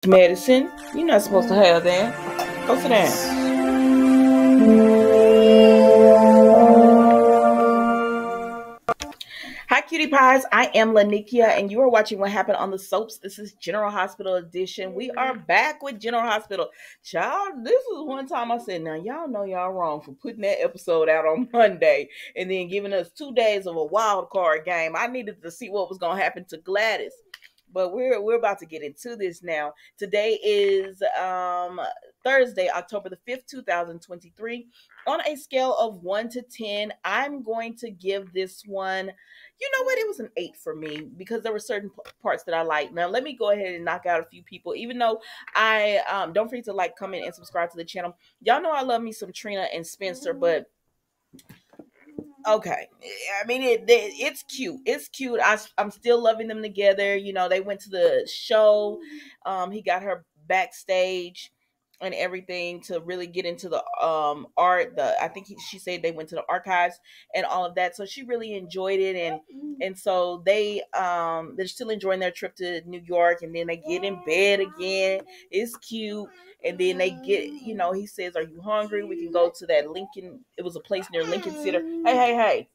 Medicine. You're not supposed to have that. Go sit down. Hi, cutie pies. I am Lanikia, and you are watching What Happened on the Soaps. This is General Hospital Edition. We are back with General Hospital. Child, this is one time I said, now y'all know y'all wrong for putting that episode out on Monday and then giving us 2 days of a wild card game. I needed to see what was going to happen to Gladys. But we're about to get into this now. Today is Thursday, October the 5th, 2023. On a scale of 1 to 10, I'm going to give this one, you know what, it was an 8 for me because there were certain parts that I liked. Now let me go ahead and knock out a few people. Even though I don't forget to like, comment, and subscribe to the channel. Y'all know I love me some Trina and Spencer, but okay, I mean it's cute, it's cute. I'm still loving them together. You know, they went to the show. He got her backstage and everything to really get into the art. The I think she said they went to the archives and all of that, so she really enjoyed it. And so they're still enjoying their trip to New York, and then they get in bed again. It's cute. And then they get, you know, he says, "Are you hungry? We can go to that Lincoln." It was a place near Lincoln Center. Hey, hey, hey,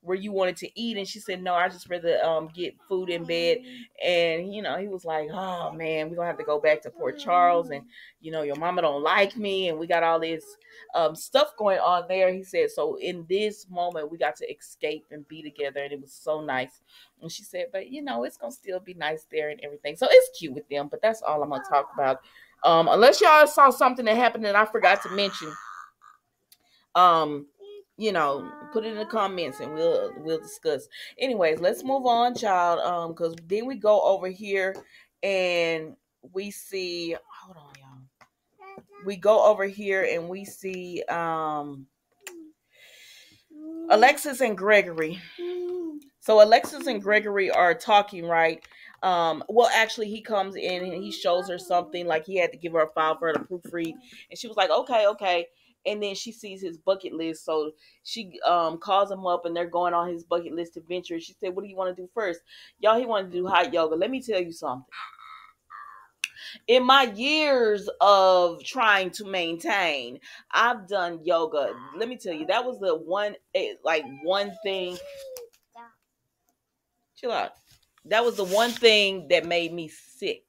where you wanted to eat. And she said, "No, I just rather get food in bed." And you know, he was like, "Oh man, we're gonna have to go back to Port Charles, and you know, your mama don't like me, and we got all this stuff going on there." He said, "So in this moment we got to escape and be together, and it was so nice." And she said, "But you know, it's gonna still be nice there and everything." So it's cute with them, but that's all I'm gonna talk about. Unless y'all saw something that happened that I forgot to mention, um you know, put it in the comments and we'll discuss. Anyways, let's move on, child. Because then we go over here and we see, hold on, y'all, we go over here and we see Alexis and Gregory. So Alexis and Gregory are talking, right? Well, actually, he comes in and he shows her something, like he had to give her a file for her to proofread, and she was like, "Okay, okay." And then she sees his bucket list, so she calls him up, and they're going on his bucket list adventure. She said, "What do you want to do first?" Y'all, he wanted to do hot yoga. Let me tell you something. In my years of trying to maintain, I've done yoga. Let me tell you, that was the one, like one thing. Chill out. That was the one thing that made me sick.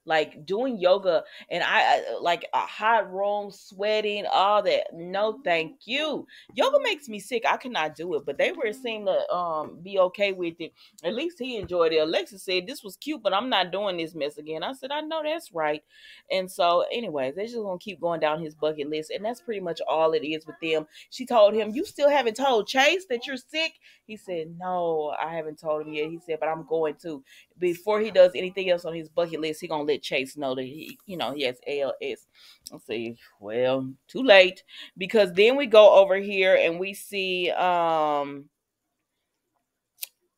Like doing yoga, and I like a hot room, sweating, all that. No, thank you. Yoga makes me sick. I cannot do it. But they were seem to be okay with it. At least he enjoyed it. Alexis said this was cute, but I'm not doing this mess again. I said I know that's right. And so, anyways, they're just gonna keep going down his bucket list, and that's pretty much all it is with them. She told him, "You still haven't told Chase that you're sick?" He said, "No, I haven't told him yet." He said, "But I'm going to." Before he does anything else on his bucket list, he gonna let Chase know that he, you know, he has ALS. I'll say, well, too late, because then we go over here and we see um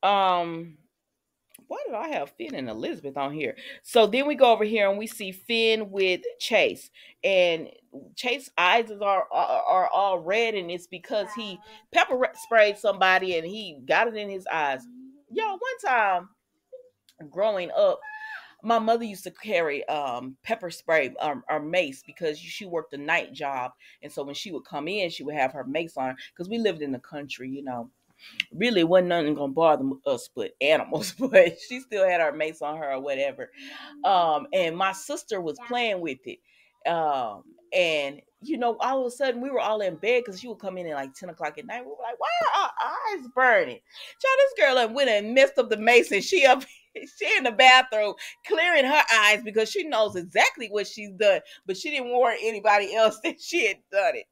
why did I have Finn and Elizabeth on here? So then we go over here and we see Finn with Chase, and Chase's eyes are all red, and it's because he sprayed somebody and he got it in his eyes. Y'all, one time growing up, my mother used to carry pepper spray or mace because she worked a night job, and so when she would come in, she would have her mace on because we lived in the country, you know. Really wasn't nothing gonna bother us but animals, but she still had her mace on her or whatever. And my sister was playing with it. And you know, all of a sudden we were all in bed because she would come in at like 10 o'clock at night. We were like, why are our eyes burning? Child, this girl like, went and messed up the mace, and she up she in the bathroom clearing her eyes because she knows exactly what she's done, but she didn't warn anybody else that she had done it.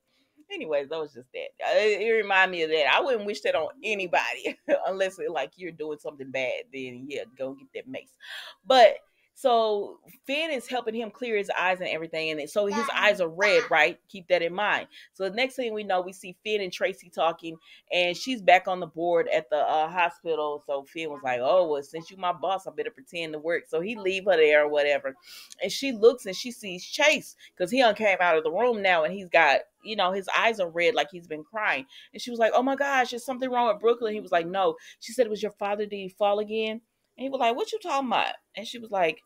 Anyways, that was just that. It reminded me of that. I wouldn't wish that on anybody unless it, like you're doing something bad. Then yeah, go get that mace. But so Finn is helping him clear his eyes and everything, and so his eyes are red, right? Keep that in mind. So the next thing we know, we see Finn and Tracy talking, and she's back on the board at the hospital. So Finn was like, "Oh, well, since you my boss, I better pretend to work." So he leave her there or whatever, and she looks and she sees Chase because he came out of the room now, and he's got, you know, his eyes are red like he's been crying. And she was like, "Oh my gosh, is something wrong with Brooklyn?" He was like, "No." She said, "It was your father. Did he fall again?" And he was like, "What you talking about?" And she was like,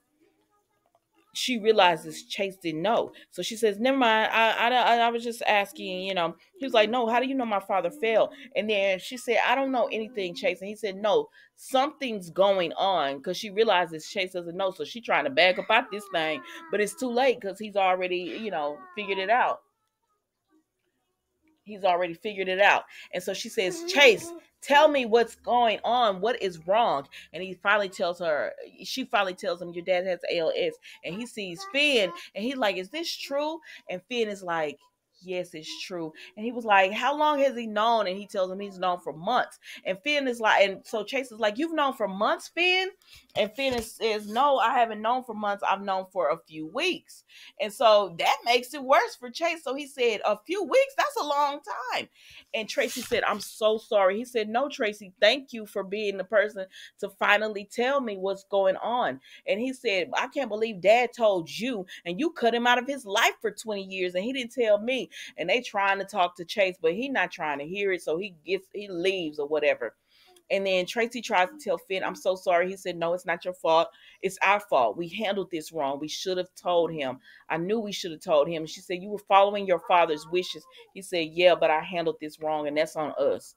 she realizes Chase didn't know. So she says, "Never mind. I was just asking. You know." He was like, "No. How do you know my father fell?" And then she said, "I don't know anything, Chase." And he said, "No, something's going on," because she realizes Chase doesn't know. So she's trying to back up out this thing, but it's too late because he's already, figured it out. He's already figured it out. And so she says, "Chase, tell me what's going on. What is wrong?" And he finally tells her, she finally tells him, "Your dad has ALS." And he sees Finn and he's like, "Is this true?" And Finn is like, "Yes, it's true." And he was like, "How long has he known?" And he tells him he's known for months. And Finn is like, and so Chase is like, "You've known for months, Finn?" And says, "No, I haven't known for months. I've known for a few weeks." And so that makes it worse for Chase. So he said, "A few weeks? That's a long time." And Tracy said, "I'm so sorry." He said, "No, Tracy, thank you for being the person to finally tell me what's going on." And he said, "I can't believe Dad told you and you cut him out of his life for 20 years and he didn't tell me." And they trying to talk to Chase, but he not trying to hear it. So he leaves or whatever. And then Tracy tries to tell Finn, "I'm so sorry." He said, "No, it's not your fault. It's our fault. We handled this wrong. We should have told him. I knew we should have told him." She said, "You were following your father's wishes." He said, "Yeah, but I handled this wrong and that's on us."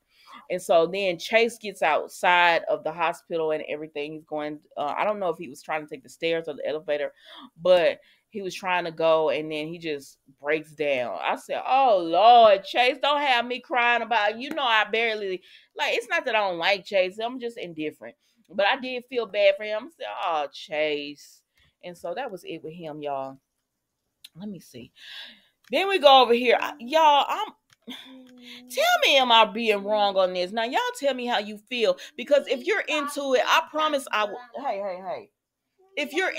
And so then Chase gets outside of the hospital and everything. He's going, I don't know if he was trying to take the stairs or the elevator, but he was trying to go and then he just breaks down. I said, "Oh Lord, Chase, don't have me crying about, I barely, like, it's not that I don't like Chase. I'm just indifferent." But I did feel bad for him. I said, "Oh, Chase." And so that was it with him, y'all. Let me see. Then we go over here. Y'all, tell me, am I being wrong on this? Now, y'all tell me how you feel. Because if you're into it, I promise I will. Hey, hey, hey. If you're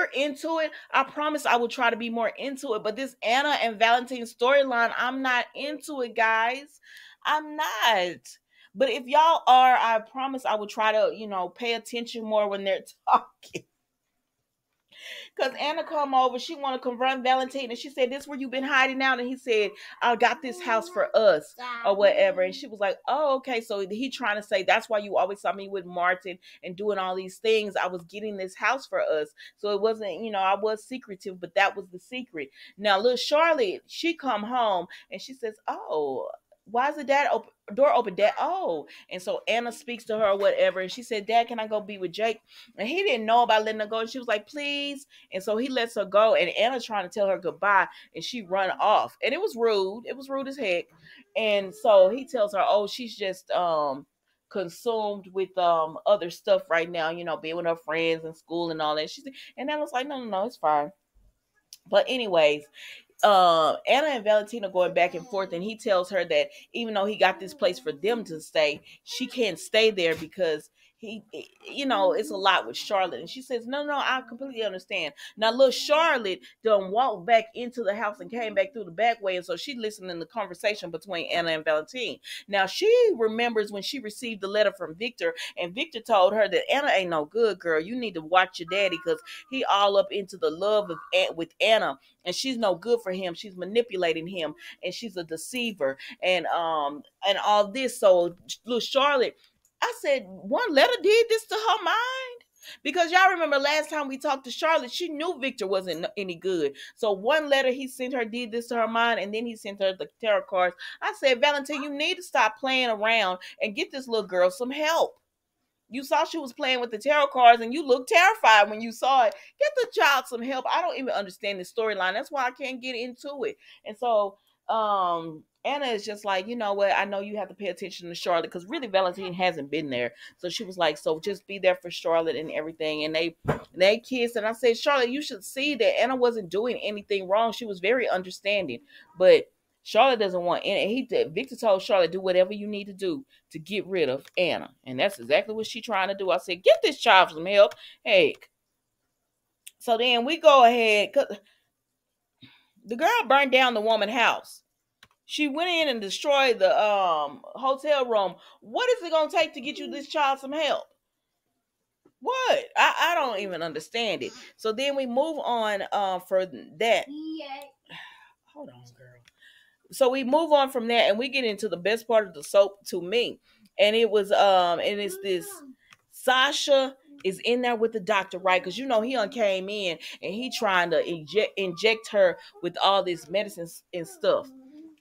into it, I promise I will try to be more into it. But this Anna and Valentine storyline, I'm not into it, guys. I'm not. But if y'all are, I promise I will try to, pay attention more when they're talking. Because Anna come over, she want to confront Valentine, and she said, "This where you been hiding out?" And he said, "I got this house for us," or whatever. And she was like, "Oh, okay." So he trying to say, "That's why you always saw me with Martin and doing all these things. I was getting this house for us. So it wasn't, I was secretive, but that was the secret." Now, little Charlotte, she come home and she says, "Oh, why is the door open, Dad?" "Oh." And so Anna speaks to her or whatever. And she said, "Dad, can I go be with Jake?" And he didn't know about letting her go. And she was like, "Please." And so he lets her go. And Anna's trying to tell her goodbye. And she run off. And it was rude. It was rude as heck. And so he tells her, "Oh, she's just consumed with other stuff right now, being with her friends and school and all that." And Anna's like, "No, no, no, it's fine." But anyways, Anna and Valentina going back and forth, and he tells her that even though he got this place for them to stay, she can't stay there because he, it's a lot with Charlotte. And she says, "No, no, I completely understand." Now, little Charlotte done walked back into the house and came back through the back way, and so she listened in the conversation between Anna and Valentine. Now, she remembers when she received the letter from Victor, and Victor told her that Anna ain't no good, girl. You need to watch your daddy because he all up into the love of with Anna, and she's no good for him. She's manipulating him, and she's a deceiver, and all this. So little Charlotte, I said, one letter did this to her mind. Because y'all remember last time we talked to Charlotte, she knew Victor wasn't any good. So one letter he sent her did this to her mind, and then he sent her the tarot cards. I said, "Valentine, you need to stop playing around and get this little girl some help. You saw she was playing with the tarot cards and you looked terrified when you saw it. Get the child some help." I don't even understand the storyline. That's why I can't get into it. And so Anna is just like, "You know what? I know you have to pay attention to Charlotte," because really Valentine hasn't been there. So she was like, "So just be there for Charlotte and everything." And they kissed, and I said, "Charlotte, you should see that Anna wasn't doing anything wrong. She was very understanding." But Charlotte doesn't want Anna. Victor told Charlotte, "Do whatever you need to do to get rid of Anna." And that's exactly what she's trying to do. I said, "Get this child some help." Hey. So then we go ahead, because the girl burned down the woman's house. She went in and destroyed the hotel room. What is it gonna take to get you this child some help? What? I don't even understand it. So then we move on for that. Hold on, girl. So we move on from that and we get into the best part of the soap to me. And it was and it's this Sasha is in there with the doctor, right? Because you know he done came in and he trying to inject her with all this medicine and stuff.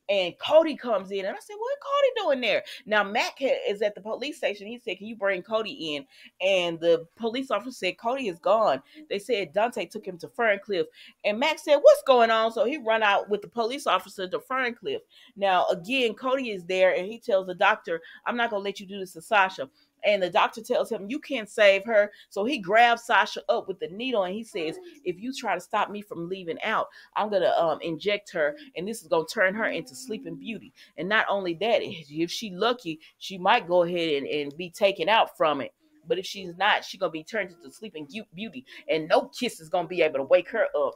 And Cody comes in, and I said, "What Cody doing there?" Now Mac is at the police station. He said, "Can you bring Cody in?" And the police officer said, "Cody is gone." They said Dante took him to Ferncliff, and Mac said, "What's going on?" So he run out with the police officer to Ferncliff. Now again, Cody is there, and he tells the doctor, "I'm not gonna let you do this to Sasha." And the doctor tells him, "You can't save her." So he grabs Sasha up with the needle and he says, "If you try to stop me from leaving out, I'm gonna inject her, and this is gonna turn her into Sleeping Beauty. And not only that, if she lucky, she might go ahead and be taken out from it. But if she's not, she's gonna be turned into Sleeping Beauty, and no kiss is gonna be able to wake her up."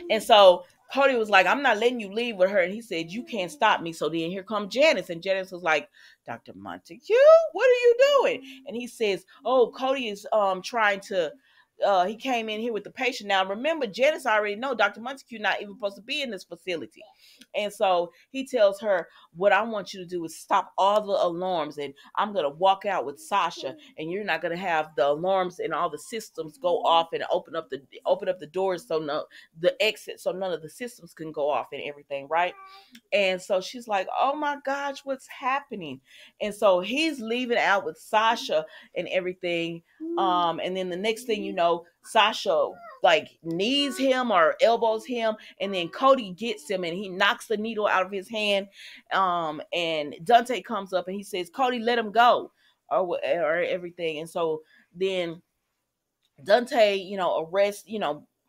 And so Cody was like, "I'm not letting you leave with her." And he said, "You can't stop me." So then here comes Janice. And Janice was like, "Dr. Montague, what are you doing?" And he says, "Oh, Cody is trying to he came in here with the patient." Now remember, Janice already know Dr. Montague not even supposed to be in this facility. And so he tells her, "What I want you to do is stop all the alarms, and I'm gonna walk out with Sasha, and you're not gonna have the alarms and all the systems go off and open up the doors, so no the exit, so none of the systems can go off and everything, right?" And so she's like, "Oh my gosh, what's happening?" And so he's leaving out with Sasha and everything. And then the next thing you know, Sasha like knees him or elbows him, and then Cody gets him and he knocks the needle out of his hand. And Dante comes up and he says, "Cody, let him go," or everything. And so then Dante,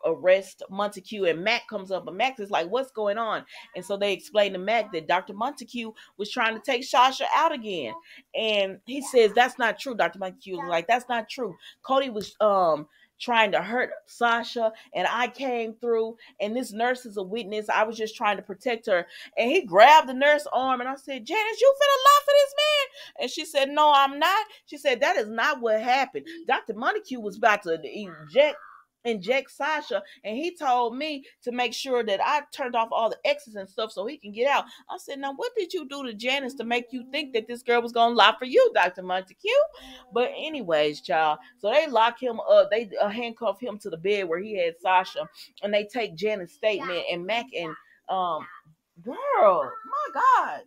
arrest Montague, and Mac comes up, and Mac is like, "What's going on?" And so they explain to Mac that Dr. Montague was trying to take Sasha out again. And he says, "That's not true." Dr. Montague was like, "That's not true. Cody was trying to hurt Sasha, and I came through, and this nurse is a witness. I was just trying to protect her." And he grabbed the nurse's arm, and I said, "Janice, you finna lie for this man?" And she said, "No, I'm not." She said, "That is not what happened. Dr. Montague was about to inject Sasha, and he told me to make sure that I turned off all the exits and stuff so he can get out." I said, "Now what did you do to Janice to make you think that this girl was gonna lie for you, Dr. Montague?" But anyways, child, so they lock him up, they handcuff him to the bed where he had Sasha, and they take Janice's statement, and Mac and um girl, my God,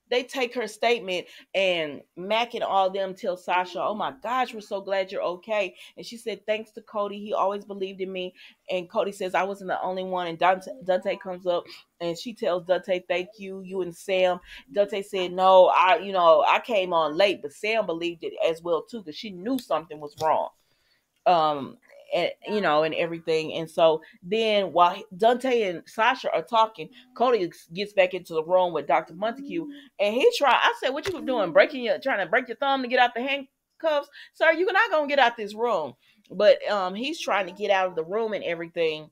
they take her statement, and Mac and all them tell Sasha, "Oh my gosh, we're so glad you're okay." And she said, "Thanks to Cody, he always believed in me." And Cody says, "I wasn't the only one." And Dante comes up, and she tells Dante, "Thank you, you and Sam." Dante said, "No, I came on late, but Sam believed it as well too, because she knew something was wrong." um and everything. And so then while Dante and Sasha are talking, Cody gets back into the room with Dr. Montague, and I said, "What you doing, trying to break your thumb to get out the handcuffs? Sir, you're not gonna get out this room." But he's trying to get out of the room and everything.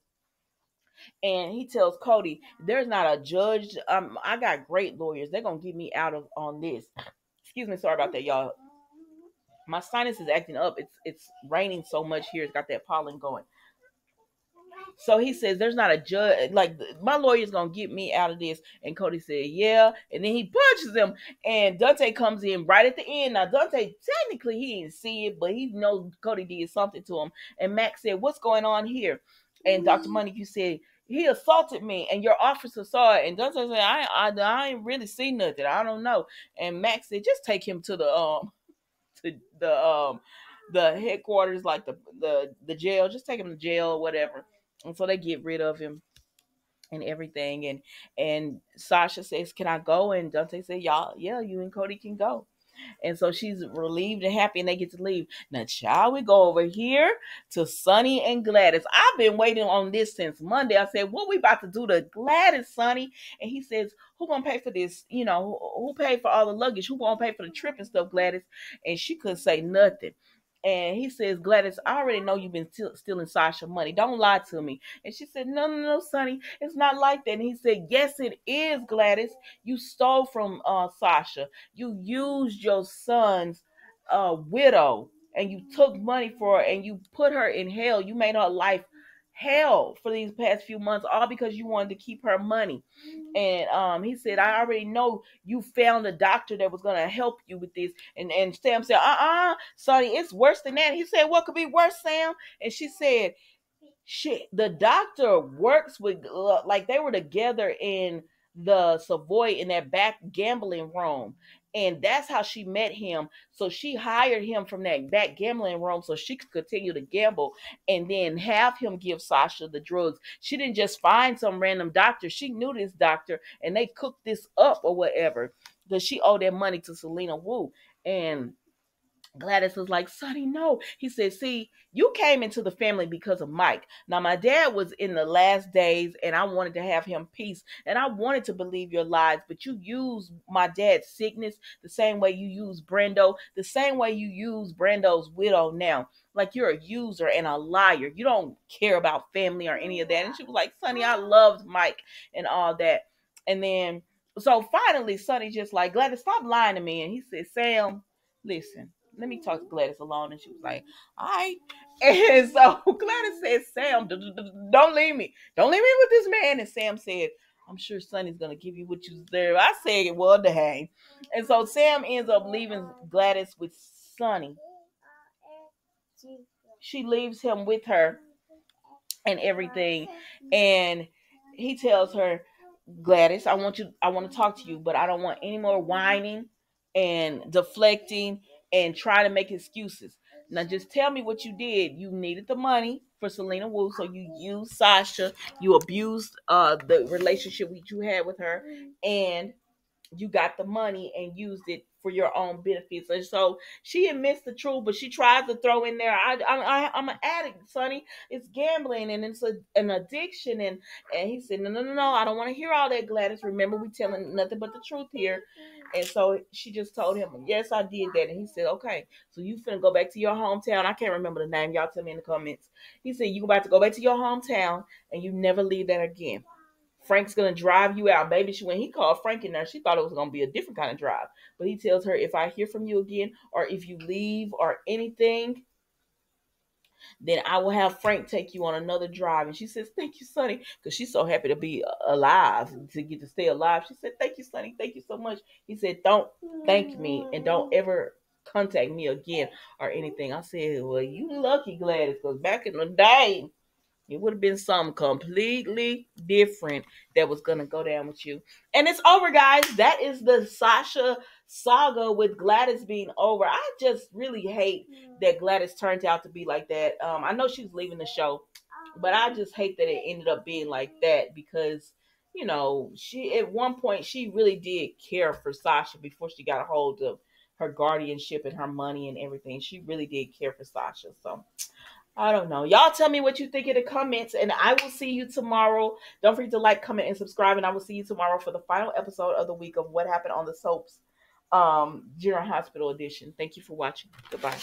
And he tells Cody, "There's not a judge. I got great lawyers. They're gonna get me out of on this." Excuse me, sorry about that, y'all. My sinus is acting up. It's raining so much here. It's got that pollen going. So he says, "There's not a judge. Like, my lawyer's gonna get me out of this." And Cody said, "Yeah." And then he punches him. And Dante comes in right at the end. Now Dante, technically he didn't see it, but he knows Cody did something to him. And Max said, "What's going on here?" And Dr. Montague said, "He assaulted me, and your officer saw it." And Dante said, I ain't really seen nothing. I don't know." And Max said, "Just take him to to the headquarters, like the jail. Just take him to jail or whatever." And so they get rid of him and everything. And Sasha says, "Can I go?" And Dante said, "Y'all, yeah, you and Cody can go." And so she's relieved and happy, and they get to leave. Now, child, we go over here to Sonny and Gladys. I've been waiting on this since Monday. I said, "What we about to do to Gladys, Sonny?" And he says, "Who gonna pay for this? Who paid for all the luggage? Who gonna pay for the trip and stuff, Gladys?" And she couldn't say nothing. And he says, "Gladys, I already know you've been stealing Sasha money. Don't lie to me." And she said, "No, no, no, Sonny, it's not like that." And he said, "Yes, it is, Gladys. You stole from Sasha. You used your son's widow, and you took money for her, and you put her in hell. You made her life hell for these past few months, all because you wanted to keep her money. And he said, I already know you found a doctor that was gonna help you with this. And Sam said, Sonny, it's worse than that. He said, what could be worse, Sam? And she said, shit, the doctor works with, like, they were together in the Savoy in that back gambling room. And that's how she met him. So she hired him from that back gambling room so she could continue to gamble and then have him give Sasha the drugs. She didn't just find some random doctor. She knew this doctor and they cooked this up or whatever. Because she owed that money to Selena Wu. And Gladys was like, Sonny, no. He said, see, you came into the family because of Mike. Now, my dad was in the last days and I wanted to have him peace. And I wanted to believe your lies, but you used my dad's sickness the same way you use Brando, the same way you use Brando's widow now. Like, you're a user and a liar. You don't care about family or any of that. And she was like, Sonny, I loved Mike and all that. And then, so finally, Sonny just like, Gladys, stop lying to me. And he said, Sam, listen, let me talk to Gladys alone. And she was like, all right. And so Gladys said, Sam, don't leave me. Don't leave me with this man. And Sam said, I'm sure Sonny's going to give you what you deserve. I said, well, dang. And so Sam ends up leaving Gladys with Sonny. She leaves him with her and everything. And he tells her, Gladys, I want to talk to you, but I don't want any more whining and deflecting and trying to make excuses. Now just tell me what you did. You needed the money for Selena Wu, so you used Sasha. You abused the relationship that you had with her, and you got the money and used it for your own benefits. And so she admits the truth, but she tries to throw in there, I'm an addict, Sonny. It's gambling and it's an addiction. And he said, no, I don't want to hear all that, Gladys. Remember, we telling nothing but the truth here. And so she just told him, yes, I did that. And he said, okay, so you finna go back to your hometown. I can't remember the name. Y'all tell me in the comments. He said, you about to go back to your hometown and you never leave that again. Frank's gonna drive you out. Maybe when he called Frank in there, she thought it was gonna be a different kind of drive. But he tells her, if I hear from you again, or if you leave or anything, then I will have Frank take you on another drive. And she says, thank you, Sonny, because she's so happy to be alive, to get to stay alive. She said, thank you, Sonny, thank you so much. He said, don't thank me and don't ever contact me again or anything. I said, well, you lucky, Gladys, because back in the day, it would have been something completely different that was going to go down with you. And it's over, guys. That is the Sasha saga with Gladys being over. I just really hate that Gladys turned out to be like that. I know she's leaving the show, but I just hate that it ended up being like that because, you know, she at one point, she really did care for Sasha before she got a hold of her guardianship and her money and everything. She really did care for Sasha. So I don't know. Y'all tell me what you think in the comments, and I will see you tomorrow. Don't forget to like, comment, and subscribe, and I will see you tomorrow for the final episode of the week of What Happened on the Soaps General Hospital edition. Thank you for watching. Goodbye.